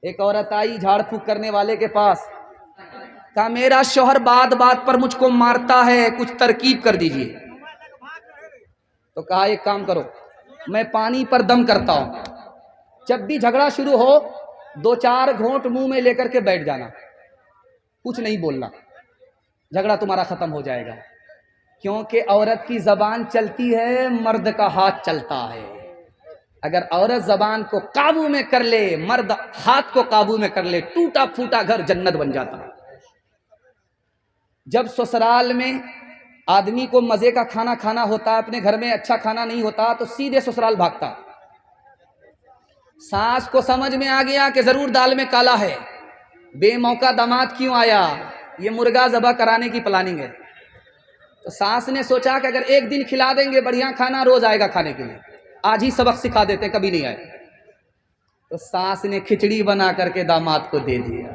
ایک عورت آئی جھاڑ پھونک کرنے والے کے پاس، کہا میرا شوہر بات بات پر مجھ کو مارتا ہے، کچھ ترکیب کر دیجئے۔ تو کہا ایک کام کرو، میں پانی پر دم کرتا ہوں، جب بھی جھگڑا شروع ہو 2-4 گھونٹ منہ میں لے کر کے بیٹھ جانا، کچھ نہیں بولنا، جھگڑا تمہارا ختم ہو جائے گا۔ کیونکہ عورت کی زبان چلتی ہے، مرد کا ہاتھ چلتا ہے۔ اگر عورت زبان کو قابو میں کر لے، مرد ہاتھ کو قابو میں کر لے، ٹوٹا پھوٹا گھر جنت بن جاتا ہے۔ جب سسرال میں آدمی کو مزے کا کھانا کھانا ہوتا ہے، اپنے گھر میں اچھا کھانا نہیں ہوتا تو سیدھے سسرال بھاگتا۔ ساس کو سمجھ میں آ گیا کہ ضرور دال میں کالا ہے، بے موقع داماد کیوں آیا، یہ مرغا ذبح کرانے کی پلاننگ ہے۔ تو ساس نے سوچا کہ اگر ایک دن کھلا دیں گے بڑھیا کھانا، روز آئے گا کھانے کے لیے، آج ہی سبق سکھا دیتے ہیں، کبھی نہیں آئے۔ تو ساس نے کھچڑی بنا کر کے داماد کو دے دیا۔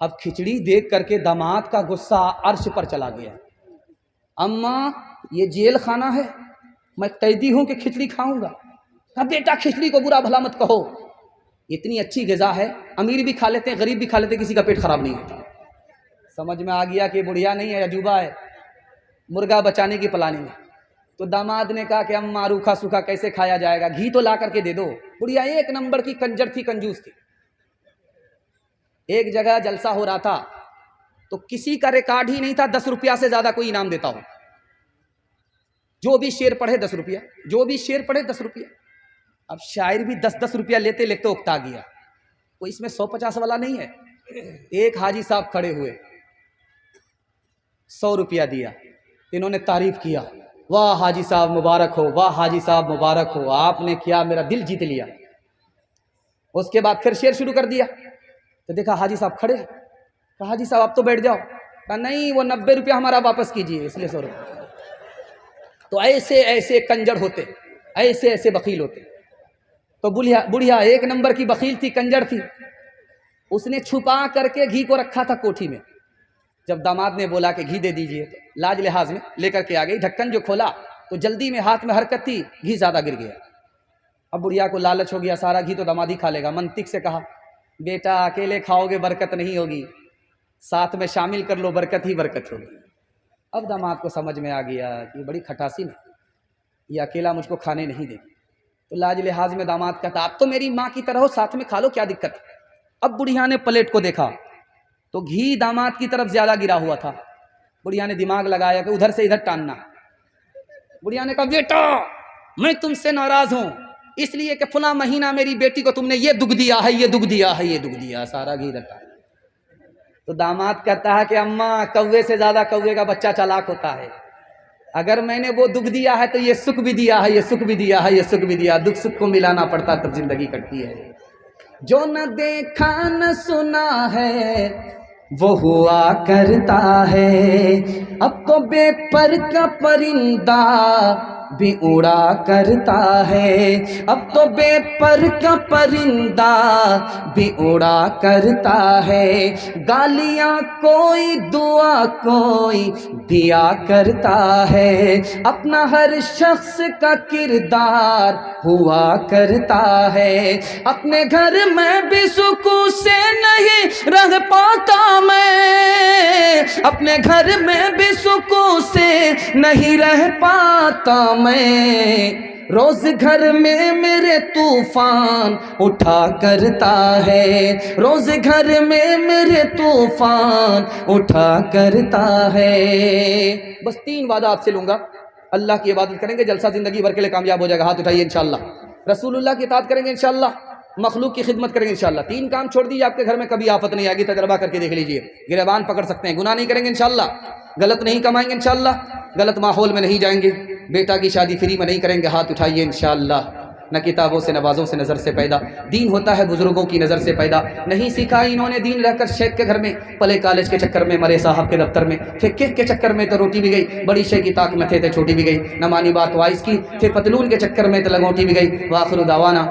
اب کھچڑی دیکھ کر کے داماد کا غصہ عرش پر چلا گیا۔ اماں یہ جیل خانہ ہے، میں قیدی ہوں کہ کھچڑی کھاؤں گا؟ کہا بیٹا کھچڑی کو برا بھلا مت کہو، اتنی اچھی غذا ہے، امیر بھی کھا لیتے ہیں، غریب بھی کھا لیتے ہیں، کسی کا پیٹ خراب نہیں ہوتا۔ سمجھ میں آ گیا کہ بڑھیا نہیں ہے، عجوبہ ہے، مرغا بچانے کی پلاننگ ہے۔ تو داماد نے کہا کہ اماں روکھا سوکھا کیسے کھایا جائے گا، گھی تو لا کر کے دے دو۔ بڑھیا ایک نمبر کی کنجر تھی، کنجوس تھی۔ ایک جگہ جلسہ ہو رہا تھا تو کسی کا ریکارڈ ہی نہیں تھا 10 روپیہ سے زیادہ کوئی انعام دیتا ہو۔ جو بھی شعر پڑھے 10 روپیہ، جو بھی شعر پڑھے 10 روپیہ۔ اب شاعر بھی 10 روپیہ لیتے لیتے اکتا گیا، کوئی اس میں 150 والا نہیں ہے۔ ایک حاجی صاحب کھڑے ہوئے، 100 روپیہ دیا، انہوں نے تعریف کیا، واہ حاجی صاحب مبارک ہو، واہ حاجی صاحب مبارک ہو، آپ نے کیا میرا دل جیت لیا۔ اس کے بعد پھر شعر شروع کر دیا تو دیکھا حاجی صاحب کھڑے، کہا حاجی صاحب آپ تو بیٹھ جاؤ، کہا نہیں وہ 90 روپیہ ہمارا واپس کیجیے، اس لیے 100 روپیہ۔ تو ایسے ایسے کنجر ہوتے، ایسے ایسے بخیل ہوتے۔ تو بڑھیا ایک نمبر کی بخیل تھی، کنجر تھی، اس نے چھپا کر کے گھی کو رکھا تھا کوٹھی میں۔ جب داماد نے بولا کہ گھی دے دیجئے تو لاج لحاظ میں لے کر کے آ گئی، ڈھکن جو کھولا تو جلدی میں ہاتھ میں حرکت تھی، گھی زیادہ گر گیا۔ اب بڑھیا کو لالچ ہو گیا، سارا گھی تو داماد ہی کھا لے گا۔ منطق سے کہا بیٹا اکیلے کھاؤ گے برکت نہیں ہوگی، ساتھ میں شامل کر لو، برکت ہی برکت ہوگی۔ اب داماد کو سمجھ میں آ گیا کہ بڑی کھٹاسی ہے، یہ اکیلا مجھ کو کھانے نہیں دے گی۔ تو لاج لحاظ میں داماد کہتا اب تو میری ماں کی طرح ہو، ساتھ میں کھا لو، کیا دقت ہے۔ اب بڑھیا نے پلیٹ کو دیکھا تو گھی داماد کی طرف زیادہ گرا ہوا تھا۔ بڑھیا نے دماغ لگایا کہ ادھر سے ادھر ٹاننا۔ بڑھیا نے کہا بیٹا میں تم سے ناراض ہوں، اس لیے کہ فلاں مہینہ میری بیٹی کو تم نے یہ دکھ دیا ہے، یہ دکھ دیا ہے، یہ دکھ دیا، سارا گھی ادھر ٹاننا۔ تو داماد کہتا ہے کہ اماں کوے سے زیادہ کوے کا بچہ چالاک ہوتا ہے، اگر میں نے وہ دکھ دیا ہے تو یہ سکھ بھی دیا ہے، یہ سکھ بھی دیا ہے، یہ سکھ بھی دیا، دکھ سکھ کو ملانا پڑتا تب زندگی کٹتی ہے۔ جو نہ دیکھا نہ سنا ہے وہ ہوا کرتا ہے، اب تو بے پر کا پرندہ بھی اڑا کرتا ہے، اب تو بے پر کا پرندہ بھی اڑا کرتا ہے، گالیاں کوئی دعا کوئی دیا کرتا ہے، اپنا ہر شخص کا کردار ہوا کرتا ہے، اپنے گھر میں بھی سکون سے نہیں رہ پاتا میں، اپنے گھر میں بھی سکون سے نہیں رہ پاتا میں، روز گھر میں میرے طوفان اٹھا کرتا ہے، روز گھر میں میرے طوفان اٹھا کرتا ہے۔ بس 3 وعدہ آپ سے لوں گا، اللہ کی عبادت کریں گے جلسہ زندگی بھر کے لیے کامیاب ہو جائے گا، ہاتھ اٹھائیے انشاءاللہ۔ رسول اللہ کی اطاعت کریں گے انشاءاللہ، مخلوق کی خدمت کریں گے انشاءاللہ۔ 3 کام چھوڑ دیجیے، آپ کے گھر میں کبھی آفت نہیں آئے گی، تجربہ کر کے دیکھ لیجئے۔ گریبان پکڑ سکتے ہیں، گناہ نہیں کریں گے انشاءاللہ، غلط نہیں کمائیں گے انشاءاللہ، غلط ماحول میں نہیں جائیں گے، بیٹا کی شادی فری میں نہیں کریں گے، ہاتھ اٹھائیے انشاءاللہ۔ نہ کتابوں سے نوازوں سے نظر سے پیدا، دین ہوتا ہے بزرگوں کی نظر سے پیدا، نہیں سیکھا انہوں نے دین رہ کر شیخ کے گھر میں، پلے کالج کے چکر میں، مرے صاحب کے دفتر میں، پھر کیک کے چکر میں تو روٹی بھی گئی، بڑی شے کی طاق میں تھے چھوٹی بھی گئی، نہ مانی بات وائس کی، پھر پتلون کے چکر میں تو لنگوٹی بھی گئی۔ وآخر دعوانا